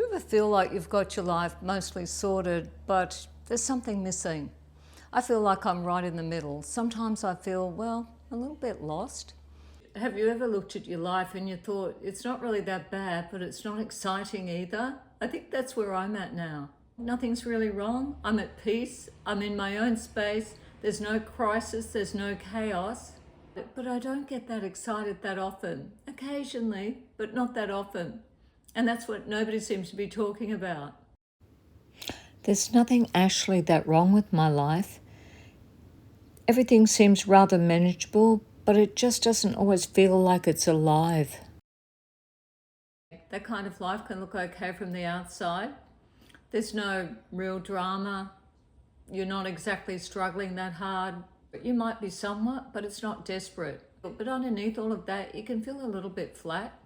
Do you ever feel like you've got your life mostly sorted, but there's something missing? I feel like I'm right in the middle. Sometimes I feel, well, a little bit lost. Have you ever looked at your life and you thought, it's not really that bad, but it's not exciting either? I think that's where I'm at now. Nothing's really wrong. I'm at peace. I'm in my own space. There's no crisis. There's no chaos. But I don't get that excited that often. Occasionally, but not that often. And that's what nobody seems to be talking about. There's nothing actually that wrong with my life. Everything seems rather manageable, but it just doesn't always feel like it's alive. That kind of life can look okay from the outside. There's no real drama. You're not exactly struggling that hard. You might be somewhat, but it's not desperate. But underneath all of that, you can feel a little bit flat.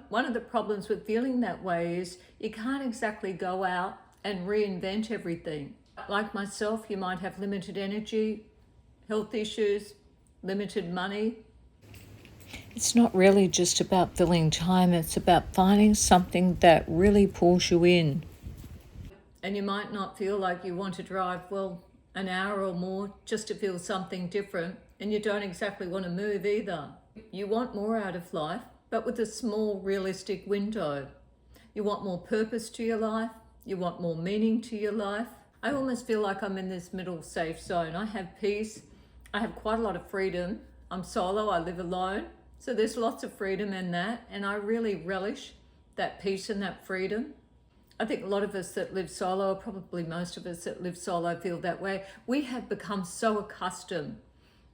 One of the problems with feeling that way is you can't exactly go out and reinvent everything. Like myself, you might have limited energy, health issues, limited money. It's not really just about filling time, it's about finding something that really pulls you in. And you might not feel like you want to drive, well, an hour or more just to feel something different. And you don't exactly want to move either. You want more out of life, but with a small, realistic window. You want more purpose to your life. You want more meaning to your life. I almost feel like I'm in this middle safe zone. I have peace. I have quite a lot of freedom. I'm solo. I live alone. So there's lots of freedom in that. And I really relish that peace and that freedom. I think a lot of us that live solo, or probably most of us that live solo, feel that way. We have become so accustomed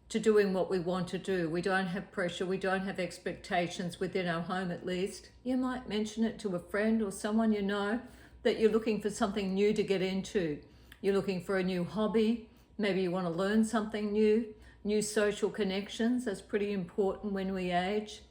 to doing what we want to do. We don't have pressure. We don't have expectations within our home, at least. You might mention it to a friend or someone you know that you're looking for something new to get into. You're looking for a new hobby. Maybe you want to learn something new social connections. That's pretty important when we age.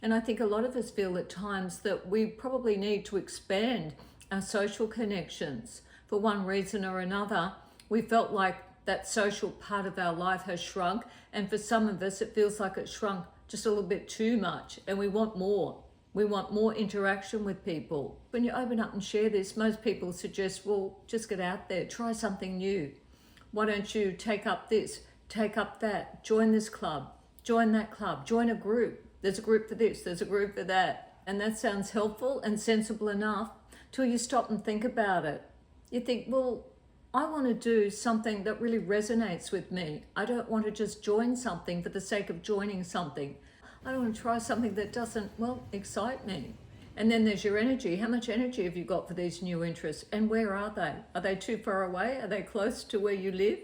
And I think a lot of us feel at times that we probably need to expand our social connections. For one reason or another, we felt like that social part of our life has shrunk, and for some of us it feels like it's shrunk just a little bit too much, and we want more. We want more interaction with people. When you open up and share this, most people suggest, well, just get out there, try something new. Why don't you take up this, take up that, join this club, join that club, join a group. There's a group for this, there's a group for that. And that sounds helpful and sensible enough till you stop and think about it. You think, well, I want to do something that really resonates with me. I don't want to just join something for the sake of joining something. I don't want to try something that doesn't, well, excite me. And then there's your energy. How much energy have you got for these new interests? And where are they? Are they too far away? Are they close to where you live?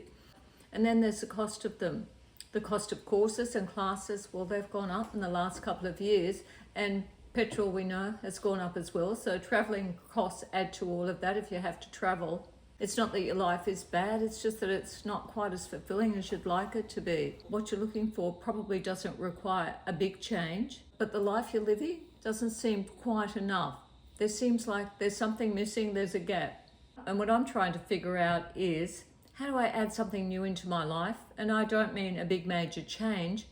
And then there's the cost of them. The cost of courses and classes, well, they've gone up in the last couple of years. And petrol, we know, has gone up as well. So traveling costs add to all of that if you have to travel. It's not that your life is bad, it's just that it's not quite as fulfilling as you'd like it to be. What you're looking for probably doesn't require a big change, but the life you're living doesn't seem quite enough. There seems like there's something missing, there's a gap. And what I'm trying to figure out is, how do I add something new into my life? And I don't mean a big major change,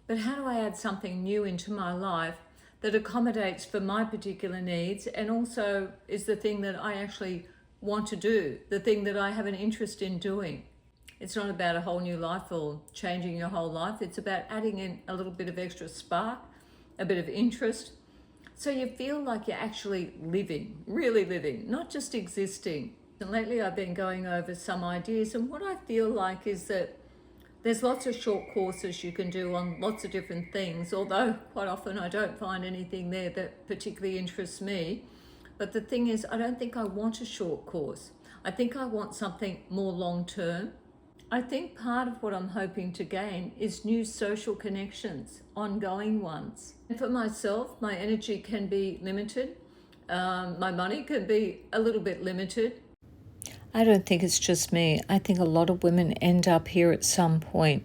but how do I add something new into my life that accommodates for my particular needs and also is the thing that I actually want to do, the thing that I have an interest in doing. It's not about a whole new life or changing your whole life. It's about adding in a little bit of extra spark, a bit of interest, so you feel like you're actually living, really living, not just existing. And lately I've been going over some ideas, and what I feel like is that there's lots of short courses you can do on lots of different things, although quite often I don't find anything there that particularly interests me. But the thing is, I don't think I want a short course. I think I want something more long-term. I think part of what I'm hoping to gain is new social connections, ongoing ones. And for myself, my energy can be limited. My money can be a little bit limited. I don't think it's just me. I think a lot of women end up here at some point.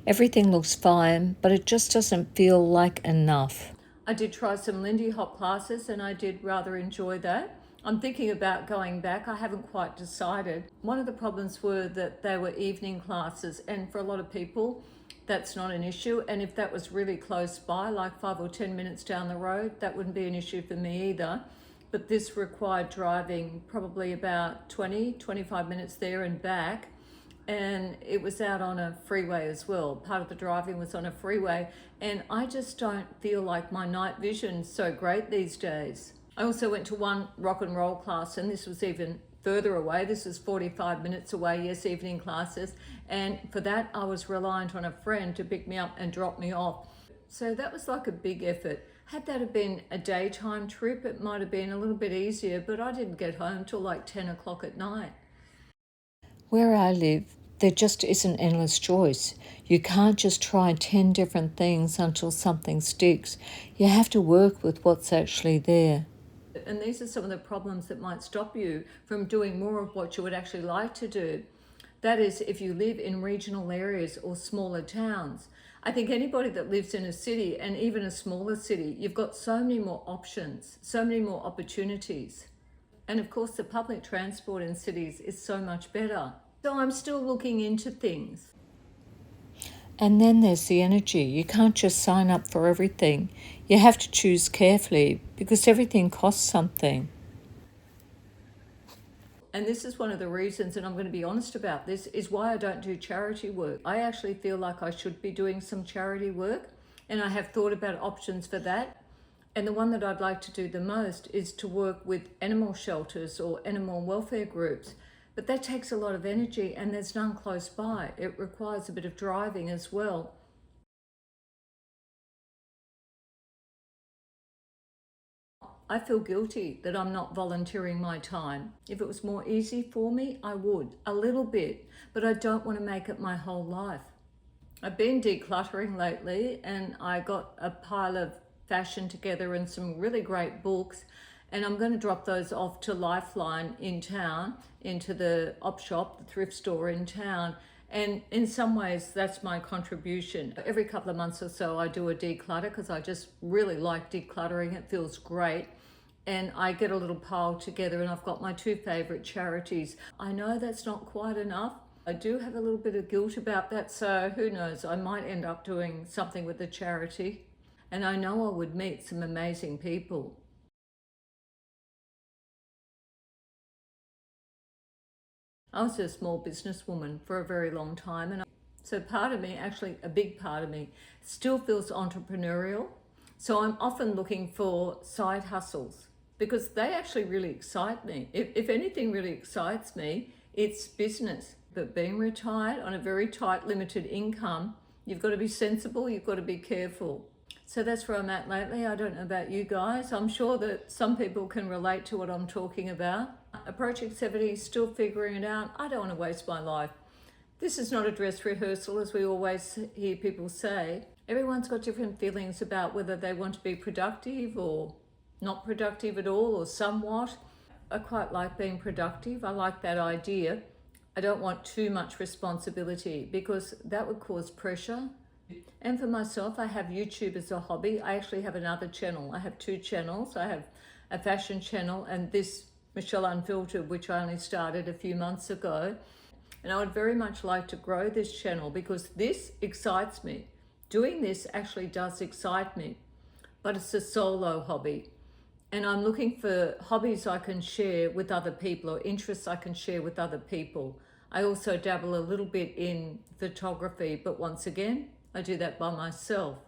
Everything looks fine, but it just doesn't feel like enough. I did try some Lindy Hop classes and I did rather enjoy that. I'm thinking about going back. I haven't quite decided. One of the problems were that they were evening classes, and for a lot of people, that's not an issue. And if that was really close by, like 5 or 10 minutes down the road, that wouldn't be an issue for me either. but this required driving probably about 25 minutes there and back. And it was out on a freeway as well. Part of the driving was on a freeway, and I just don't feel like my night vision's so great these days. I also went to one rock and roll class, and this was even further away. This was 45 minutes away, yes, evening classes. And for that, I was reliant on a friend to pick me up and drop me off. So that was like a big effort. Had that have been a daytime trip, it might have been a little bit easier, but I didn't get home till like 10 o'clock at night. Where I live, there just isn't endless choice. You can't just try 10 different things until something sticks. You have to work with what's actually there. And these are some of the problems that might stop you from doing more of what you would actually like to do. That is, if you live in regional areas or smaller towns. I think anybody that lives in a city, and even a smaller city, you've got so many more options, so many more opportunities. And of course, the public transport in cities is so much better. So I'm still looking into things. And then there's the energy. You can't just sign up for everything. You have to choose carefully because everything costs something. And this is one of the reasons, and I'm going to be honest about this, is why I don't do charity work. I actually feel like I should be doing some charity work, and I have thought about options for that. And the one that I'd like to do the most is to work with animal shelters or animal welfare groups. But that takes a lot of energy, and there's none close by. It requires a bit of driving as well. I feel guilty that I'm not volunteering my time. If it was more easy for me, I would, a little bit, but I don't want to make it my whole life. I've been decluttering lately, and I got a pile of fashion together and some really great books, and I'm going to drop those off to Lifeline in town, into the op shop, the thrift store in town. And in some ways, that's my contribution. Every couple of months or so, I do a declutter because I just really like decluttering. It feels great. And I get a little pile together, and I've got my two favorite charities. I know that's not quite enough. I do have a little bit of guilt about that, so who knows, I might end up doing something with the charity. And I know I would meet some amazing people. I was a small businesswoman for a very long time, and so part of me, actually a big part of me, still feels entrepreneurial. So I'm often looking for side hustles because they actually really excite me. If anything really excites me, it's business. But being retired on a very tight, limited income, you've got to be sensible, you've got to be careful. So that's where I'm at lately. I don't know about you guys. I'm sure that some people can relate to what I'm talking about. Approaching 70, still figuring it out. I don't want to waste my life. This is not a dress rehearsal, as we always hear people say. Everyone's got different feelings about whether they want to be productive or not productive at all, or somewhat. I quite like being productive. I like that idea. I don't want too much responsibility because that would cause pressure. And for myself, I have YouTube as a hobby. I actually have another channel. I have two channels. I have a fashion channel and this Michelle Unfiltered, which I only started a few months ago. And I would very much like to grow this channel because this excites me. Doing this actually does excite me, but it's a solo hobby. And I'm looking for hobbies I can share with other people or interests I can share with other people. I also dabble a little bit in photography, but once again, I do that by myself.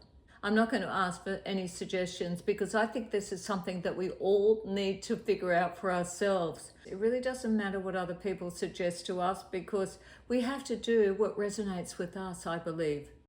I'm not going to ask for any suggestions because I think this is something that we all need to figure out for ourselves. It really doesn't matter what other people suggest to us because we have to do what resonates with us, I believe.